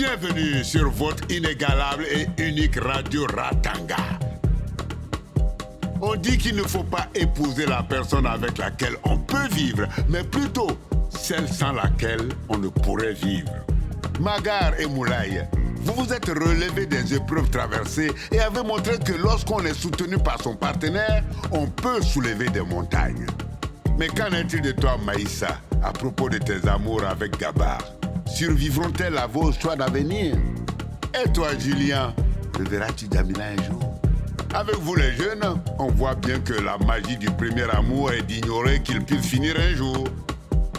Bienvenue sur votre inégalable et unique radio Ratanga. On dit qu'il ne faut pas épouser la personne avec laquelle on peut vivre, mais plutôt celle sans laquelle on ne pourrait vivre. Magar et Moulay, vous vous êtes relevés des épreuves traversées et avez montré que lorsqu'on est soutenu par son partenaire, on peut soulever des montagnes. Mais qu'en est-il de toi, Maïssa, à propos de tes amours avec Gabar? Survivront-elles à vos choix d'avenir? Et toi, Julien, reverras-tu Jamila un jour? Avec vous les jeunes, on voit bien que la magie du premier amour est d'ignorer qu'il puisse finir un jour.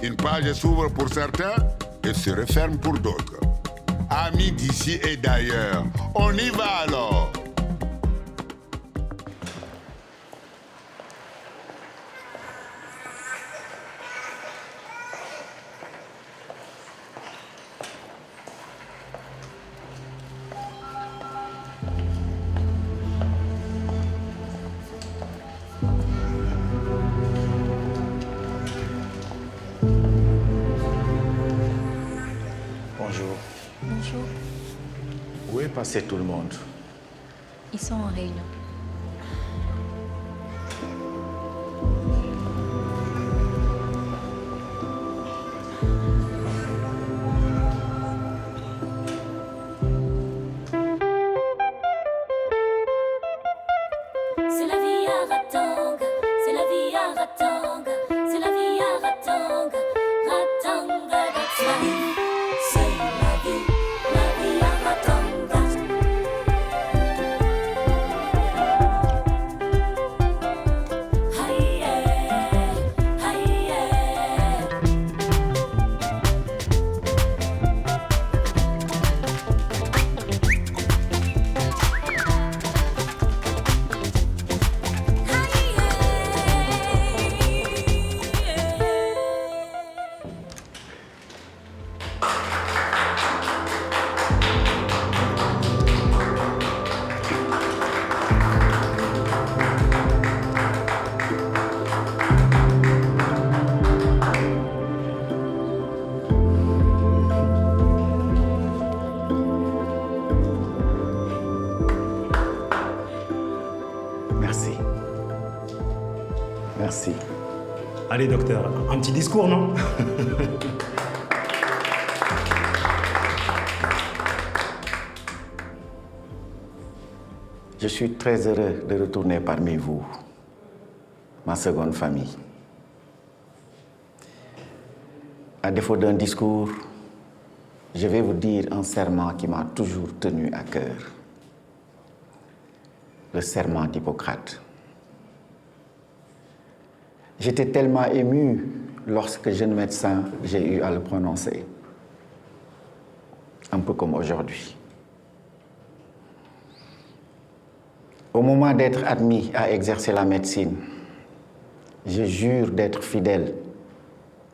Une page s'ouvre pour certains et se referme pour d'autres. Amis d'ici et d'ailleurs, on y va alors. Bonjour. Bonjour. Où est passé tout le monde? Ils sont en réunion. C'est la vie à Ratanga, c'est la vie à Ratanga, c'est la vie à Ratanga, Ratanga, that's life. C'est la vie à Ratanga. Aïe, aïe, Merci. Merci. Allez, docteur, un petit discours, non? Je suis très heureux de retourner parmi vous, ma seconde famille. À défaut d'un discours, je vais vous dire un serment qui m'a toujours tenu à cœur. Le serment d'Hippocrate. J'étais tellement ému lorsque jeune médecin, j'ai eu à le prononcer. Un peu comme aujourd'hui. Au moment d'être admis à exercer la médecine, je jure d'être fidèle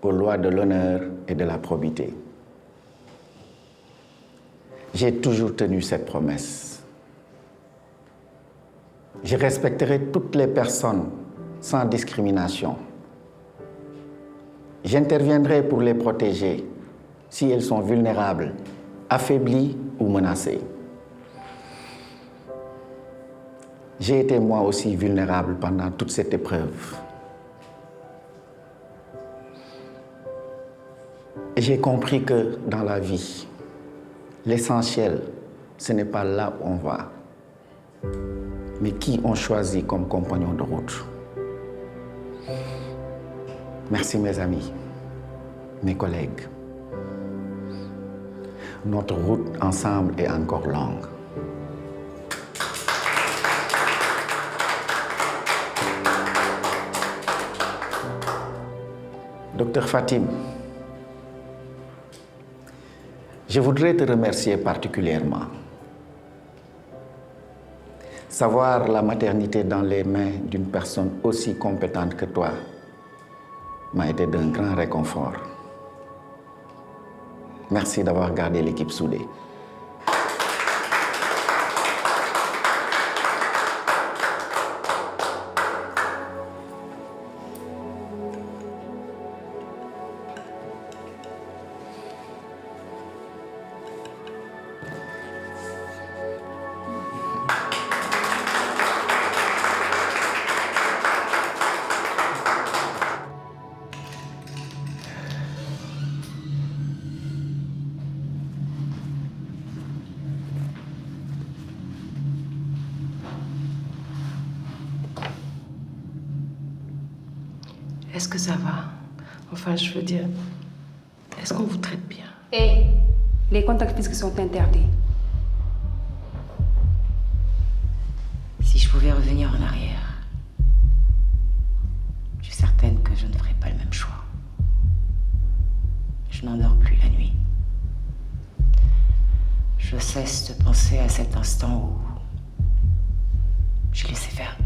aux lois de l'honneur et de la probité. J'ai toujours tenu cette promesse. Je respecterai toutes les personnes sans discrimination. J'interviendrai pour les protéger si elles sont vulnérables, affaiblies ou menacées. J'ai été moi aussi vulnérable pendant toute cette épreuve. Et j'ai compris que dans la vie, l'essentiel, ce n'est pas là où on va, mais qui on choisit comme compagnon de route. Merci mes amis, mes collègues. Notre route ensemble est encore longue. Docteur Fatim, je voudrais te remercier particulièrement. Savoir la maternité dans les mains d'une personne aussi compétente que toi m'a été d'un grand réconfort. Merci d'avoir gardé l'équipe soudée. Est-ce que ça va? Enfin, je veux dire, est-ce qu'on vous traite bien? Et les contacts physiques sont interdits. Si je pouvais revenir en arrière, je suis certaine que je ne ferais pas le même choix. Je n'endors plus la nuit. Je cesse de penser à cet instant où je laissais faire.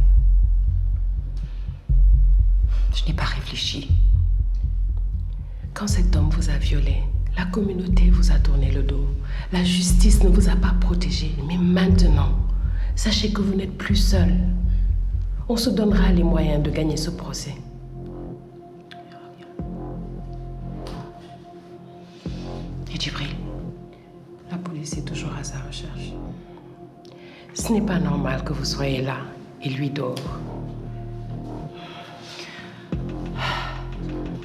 Je n'ai pas réfléchi. Quand cet homme vous a violé, la communauté vous a tourné le dos. La justice ne vous a pas protégé. Mais maintenant, sachez que vous n'êtes plus seul. On se donnera les moyens de gagner ce procès. Et Djibril? La police est toujours à sa recherche. Ce n'est pas normal que vous soyez là et lui dort.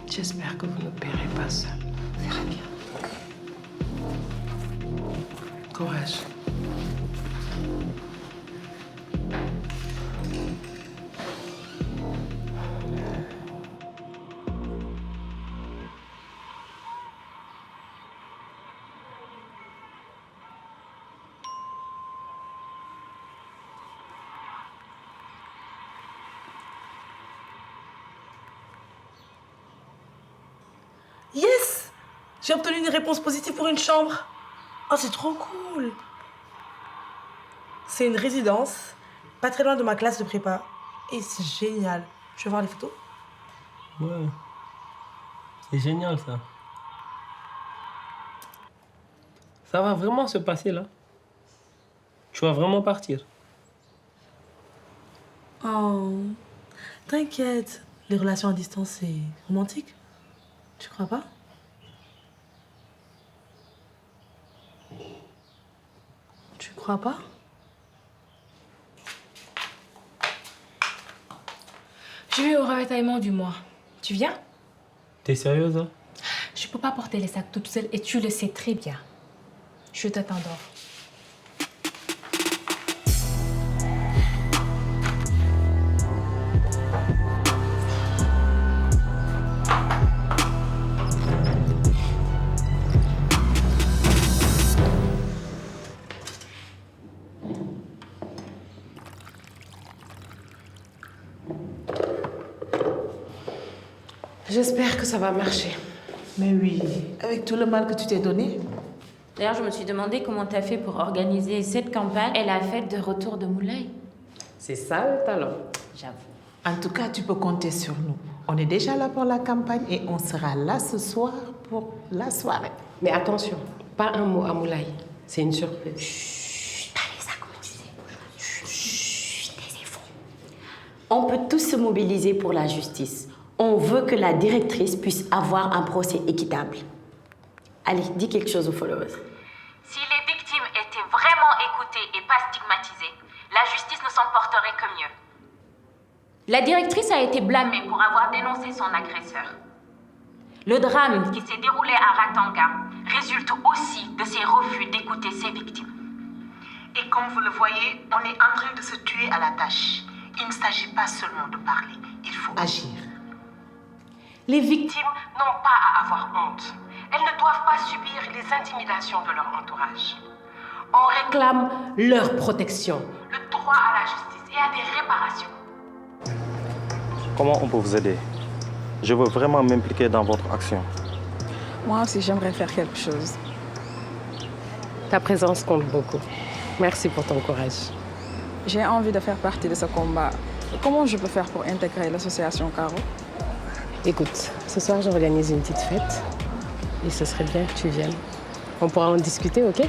J'espère que vous ne paierez pas seul. On verra bien. Courage. Yes! J'ai obtenu une réponse positive pour une chambre. Oh, c'est trop cool! C'est une résidence, pas très loin de ma classe de prépa. Et c'est génial. Je vais voir les photos. Ouais. C'est génial, ça. Ça va vraiment se passer, là? Tu vas vraiment partir? Oh, t'inquiète. Les relations à distance, c'est romantique. Tu crois pas? Tu crois pas? Je vais au ravitaillement du mois. Tu viens? T'es sérieuse, hein? Je peux pas porter les sacs toute seule et tu le sais très bien. Je t'attends dehors. J'espère que ça va marcher. Mais oui, avec tout le mal que tu t'es donné. D'ailleurs, je me suis demandé comment tu as fait pour organiser cette campagne et la fête de retour de Moulay. C'est ça le talent. J'avoue. En tout cas, tu peux compter sur nous. On est déjà là pour la campagne et on sera là ce soir pour la soirée. Mais attention, pas un mot à Moulay. C'est une surprise. Chut, allez, ça commence. Chut, taisez-vous. On peut tous se mobiliser pour la justice. On veut que la directrice puisse avoir un procès équitable. Allez, dis quelque chose aux followers. Si les victimes étaient vraiment écoutées et pas stigmatisées, la justice ne s'en porterait que mieux. La directrice a été blâmée pour avoir dénoncé son agresseur. Le drame qui s'est déroulé à Ratanga résulte aussi de ses refus d'écouter ses victimes. Et comme vous le voyez, on est en train de se tuer à la tâche. Il ne s'agit pas seulement de parler, il faut agir. Les victimes n'ont pas à avoir honte. Elles ne doivent pas subir les intimidations de leur entourage. On réclame leur protection, le droit à la justice et à des réparations. Comment on peut vous aider? Je veux vraiment m'impliquer dans votre action. Moi aussi, j'aimerais faire quelque chose. Ta présence compte beaucoup. Merci pour ton courage. J'ai envie de faire partie de ce combat. Comment je peux faire pour intégrer l'association Caro? Écoute, ce soir, j'organise une petite fête. Et ce serait bien que tu viennes. On pourra en discuter, ok?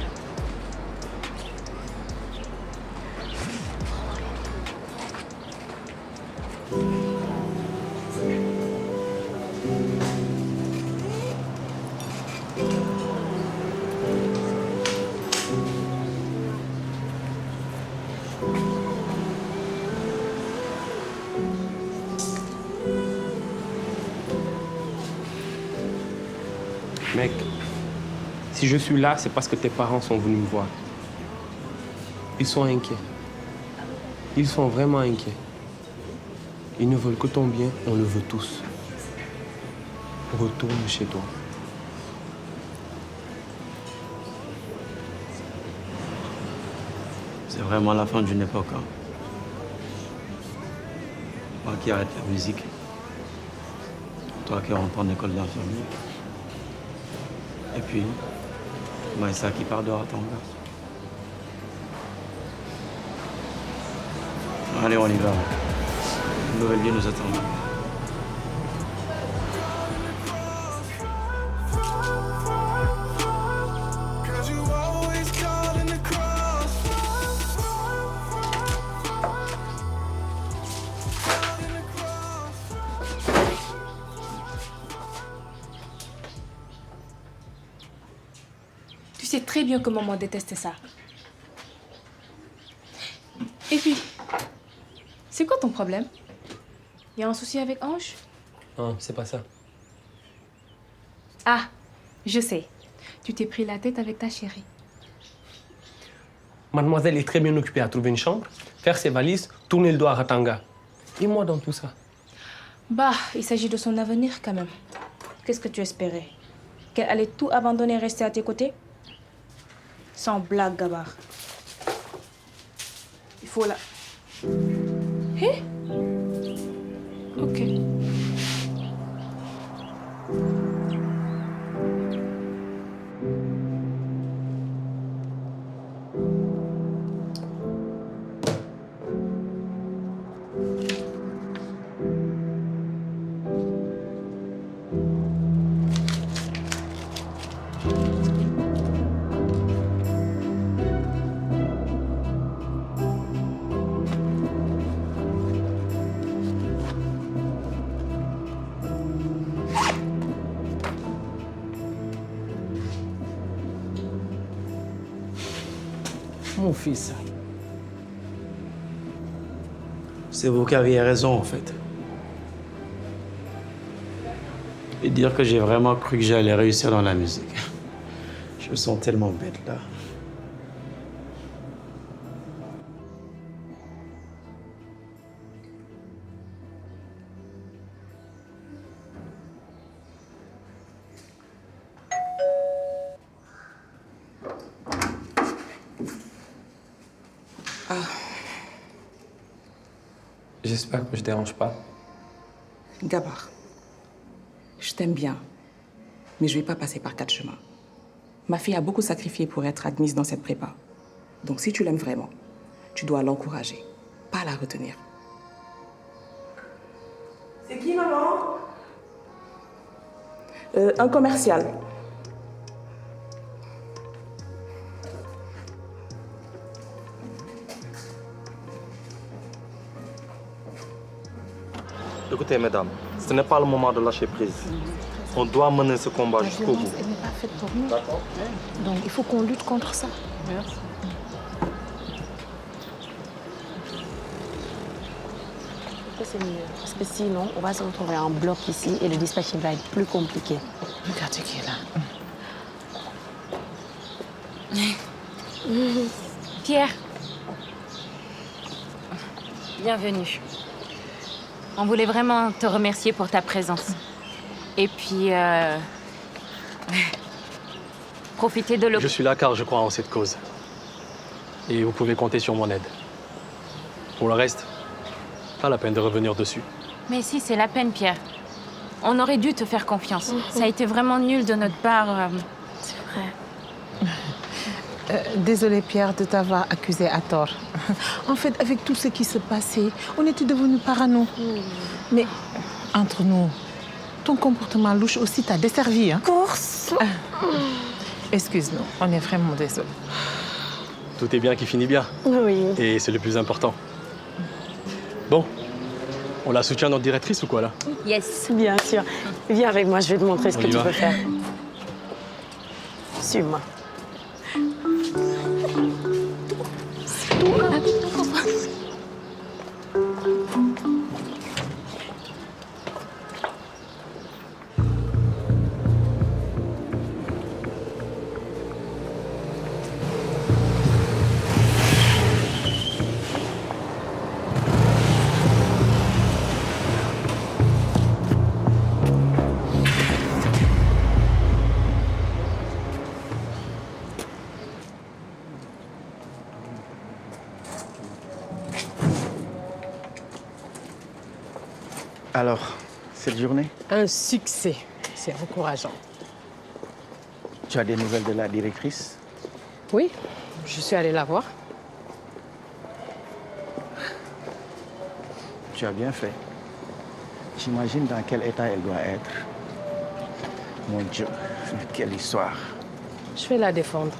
Mec, si je suis là, c'est parce que tes parents sont venus me voir. Ils sont inquiets. Ils sont vraiment inquiets. Ils ne veulent que ton bien, on le veut tous. Retourne chez toi. C'est vraiment la fin d'une époque. Hein. Moi qui arrête la musique. Toi qui rentres en école d'infirmier. Et puis, Maïssa qui part de Ratanga. Allez, on y va. Une nouvelle vie nous attend. Tu sais très bien que maman déteste ça. Et puis, c'est quoi ton problème? Y a un souci avec Ange? Non, c'est pas ça. Ah, je sais. Tu t'es pris la tête avec ta chérie. Mademoiselle est très bien occupée à trouver une chambre, faire ses valises, tourner le dos à Ratanga. Et moi dans tout ça? Bah, il s'agit de son avenir quand même. Qu'est-ce que tu espérais? Qu'elle allait tout abandonner et rester à tes côtés? Sans blague, Gabar. Il faut la... Hé? Ok. Mon fils. C'est vous qui aviez raison, en fait. Et dire que j'ai vraiment cru que j'allais réussir dans la musique. Je me sens tellement bête, là. J'espère que je dérange pas. Gabar, je t'aime bien, mais je vais pas passer par 4 chemins. Ma fille a beaucoup sacrifié pour être admise dans cette prépa. Donc si tu l'aimes vraiment, tu dois l'encourager, pas la retenir. C'est qui, maman? Un commercial. Écoutez, mesdames, ce n'est pas le moment de lâcher prise. On doit mener ce combat jusqu'au bout. Elle n'est pas faite pour nous. D'accord. Donc il faut qu'on lutte contre ça. Merci. C'est mieux. Parce que sinon, on va se retrouver en bloc ici et le dispatching va être plus compliqué. Regarde qui est là. Pierre. Bienvenue. On voulait vraiment te remercier pour ta présence. Et puis, profiter de Je suis là car je crois en cette cause. Et vous pouvez compter sur mon aide. Pour le reste, pas la peine de revenir dessus. Mais si, c'est la peine, Pierre. On aurait dû te faire confiance. Ça a été vraiment nul de notre part. C'est vrai. Désolée, Pierre, de t'avoir accusé à tort. En fait, avec tout ce qui se passait, on était devenus parano. Mais entre nous, ton comportement louche aussi t'a desservi. Hein? Course. Excuse-nous, on est vraiment désolés. Tout est bien qui finit bien. Oui. Et c'est le plus important. Bon, on la soutient notre directrice ou quoi là? Yes, bien sûr. Viens avec moi, je vais te montrer ce que tu peux faire. Suis-moi. Alors, cette journée? Un succès. C'est encourageant. Tu as des nouvelles de la directrice? Oui, je suis allée la voir. Tu as bien fait. J'imagine dans quel état elle doit être. Mon Dieu, quelle histoire. Je vais la défendre.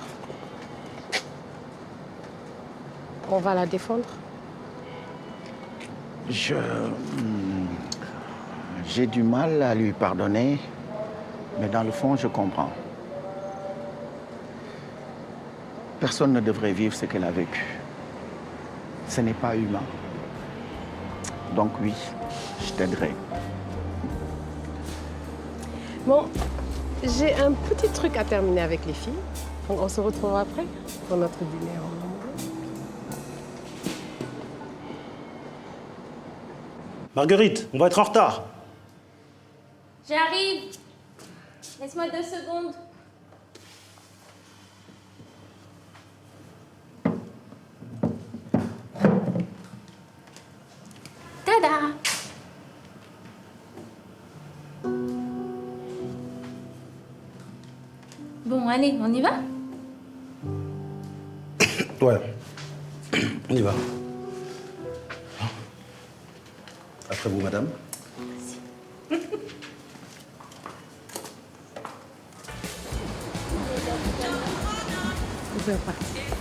On va la défendre? J'ai du mal à lui pardonner, mais dans le fond, je comprends. Personne ne devrait vivre ce qu'elle a vécu. Ce n'est pas humain. Donc oui, je t'aiderai. Bon, j'ai un petit truc à terminer avec les filles. Donc on se retrouve après pour notre dîner en amoureux. Marguerite, on va être en retard. J'arrive. Laisse-moi 2 secondes. Tada! Bon, allez, on y va? Ouais, on y va. Après vous, madame. Vous pouvez pas.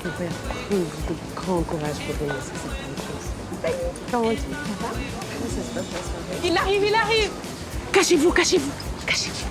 Vous pouvez prendre de grand courage pour donner cette bonne chose. Comment tu vas? Comment ça se passe? Il arrive, il arrive! Cachez-vous, cachez-vous, cachez-vous.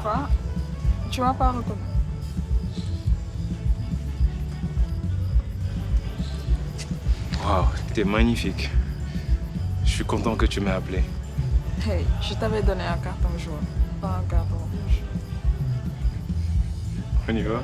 Quoi? Tu m'as pas reconnu? Waouh, t'es magnifique. Je suis content que tu m'aies appelé. Hey, je t'avais donné un carton jaune, pas un carton rouge. On y va?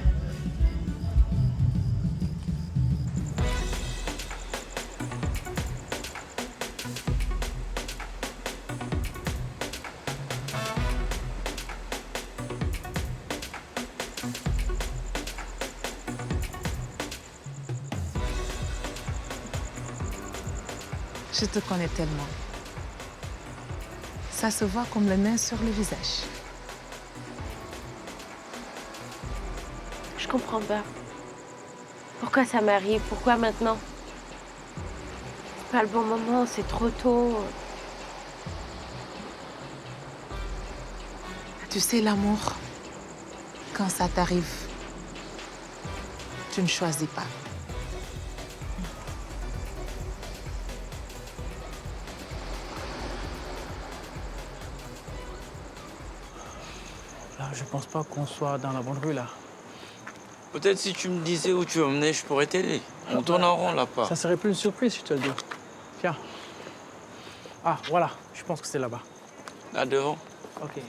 Je te connais tellement. Ça se voit comme le nez sur le visage. Je comprends pas. Pourquoi ça m'arrive? Pourquoi maintenant? C'est pas le bon moment, c'est trop tôt. Tu sais, l'amour, quand ça t'arrive, tu ne choisis pas. Là, je pense pas qu'on soit dans la bonne rue, là. Peut-être si tu me disais où tu emmenais, je pourrais t'aider. On tourne en rond là-bas. Ça serait plus une surprise si je te le dis. Tiens. Ah, voilà, je pense que c'est là-bas. Là devant? Ok.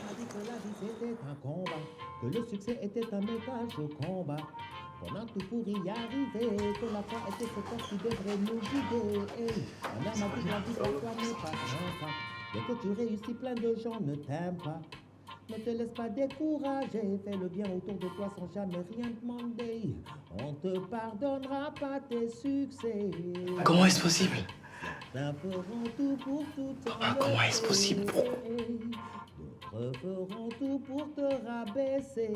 Que le succès était un message au combat. On a tout pour y arriver. Que la foi était ce corps qui devrait nous guider. Hey, on a ma vie, la vie, toi n'est pas sympa. Dès que tu réussis, plein de gens ne t'aiment pas. Ne te laisse pas décourager. Fais le bien autour de toi sans jamais rien demander. On te pardonnera pas tes succès. Comment est-ce possible? Certains feront tout pour tout Papa, comment est-ce possible? D'autres feront tout pour te rabaisser.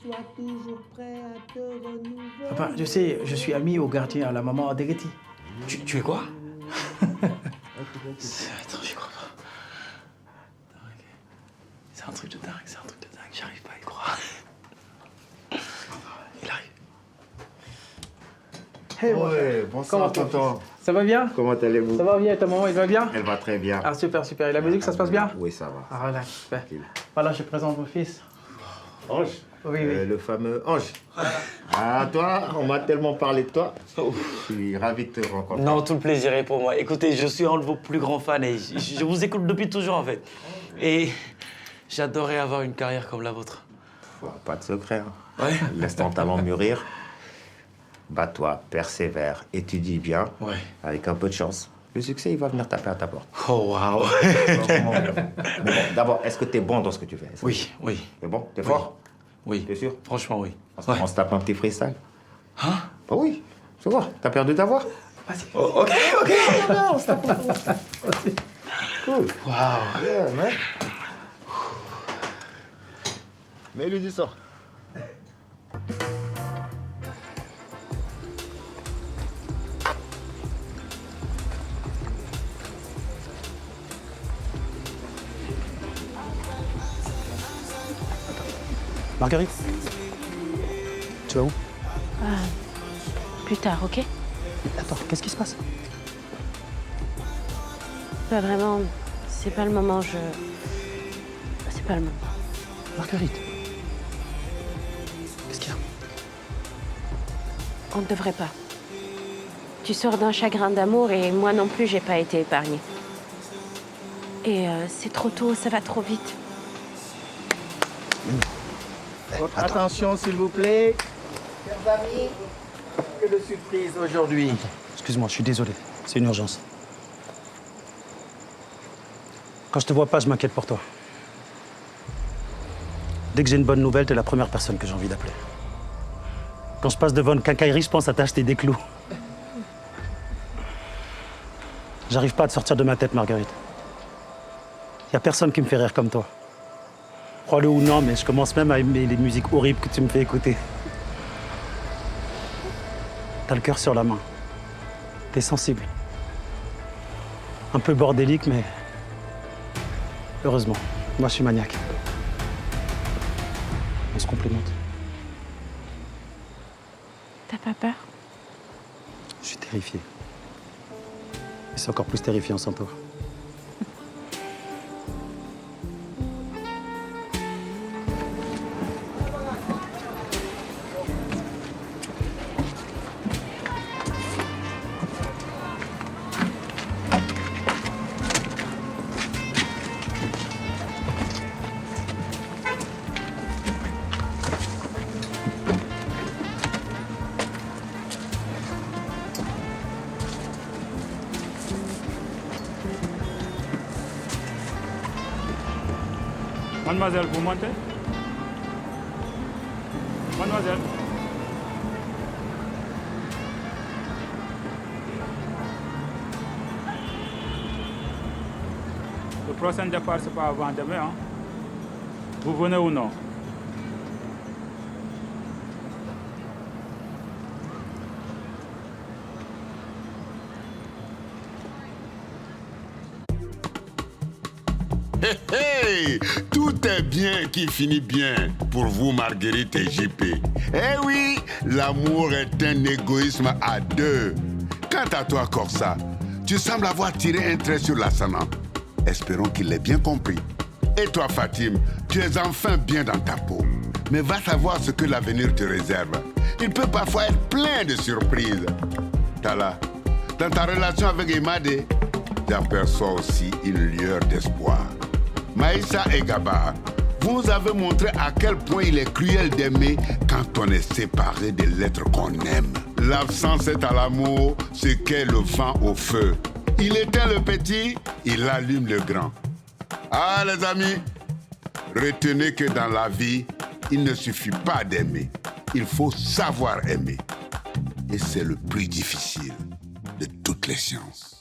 Sois toujours prêt à te renouveler. Papa, je sais, je suis ami au gardien à la maman Adegeti. Tu es quoi? Attends, j'y crois pas. C'est un truc de dingue, j'arrive pas à y croire. Il arrive. Hey, ouais, bonsoir tonton. Ça va bien? Comment allez-vous? Ça va bien, ta maman, elle va bien? Elle va très bien. Ah super, super. Et la musique, ça se passe bien? Oui, ça va. Ah voilà, super. Voilà, je présente mon fils. Ange? Oui, oui. Le fameux Ange. Ah, toi, on m'a tellement parlé de toi. Je suis ravi de te rencontrer. Non, tout le plaisir est pour moi. Écoutez, je suis un de vos plus grands fans et je vous écoute depuis toujours en fait. Et j'adorerais avoir une carrière comme la vôtre. Pas de secret. Hein. Ouais. Laisse ton talent mûrir. Bats-toi, persévère, étudie bien. Ouais. Avec un peu de chance. Le succès, il va venir taper à ta porte. Oh, waouh. Bon, d'abord, est-ce que t'es bon dans ce que tu fais? Oui, oui. T'es bon? T'es fort? Oui. T'es sûr? Franchement, oui. On se tape un petit freestyle. Hein? Bah oui, c'est bon. T'as perdu ta voix? Vas-y. Oh, ok. Non, on se tape un freestyle. Cool. Waouh. Yeah, man. Mets-lui du son. Marguerite, tu vas où? Plus tard, ok? Attends, qu'est-ce qui se passe? Pas vraiment. C'est pas le moment, C'est pas le moment. Marguerite, qu'est-ce qu'il y a? On ne devrait pas. Tu sors d'un chagrin d'amour et moi non plus, j'ai pas été épargnée. Et c'est trop tôt, ça va trop vite. Votre attention, s'il vous plaît. Chers amis, que de surprise aujourd'hui. Excuse-moi, je suis désolé. C'est une urgence. Quand je te vois pas, je m'inquiète pour toi. Dès que j'ai une bonne nouvelle, t'es la première personne que j'ai envie d'appeler. Quand je passe devant une quincaillerie, je pense à t'acheter des clous. J'arrive pas à te sortir de ma tête, Marguerite. Y a personne qui me fait rire comme toi. Crois-le ou non, mais je commence même à aimer les musiques horribles que tu me fais écouter. T'as le cœur sur la main. T'es sensible. Un peu bordélique, mais... heureusement, moi je suis maniaque. On se complémente. T'as pas peur? Je suis terrifié. Et c'est encore plus terrifiant sans toi. Mademoiselle, vous montez? Mademoiselle. Le prochain départ, c'est pas avant demain. Hein? Vous venez ou non? Hey, tout est bien qui finit bien pour vous, Marguerite et JP. Eh oui, l'amour est un égoïsme à deux. Quant à toi, Corsa, tu sembles avoir tiré un trait sur l'ascendant. Espérons qu'il l'ait bien compris. Et toi, Fatim, tu es enfin bien dans ta peau. Mais va savoir ce que l'avenir te réserve. Il peut parfois être plein de surprises. Tala, dans ta relation avec Imade, j'aperçois aussi une lueur d'espoir. Maïssa et Gabar, vous nous avez montré à quel point il est cruel d'aimer quand on est séparé de l'être qu'on aime. L'absence est à l'amour ce qu'est le vent au feu. Il éteint le petit, il allume le grand. Ah les amis, retenez que dans la vie, il ne suffit pas d'aimer. Il faut savoir aimer. Et c'est le plus difficile de toutes les sciences.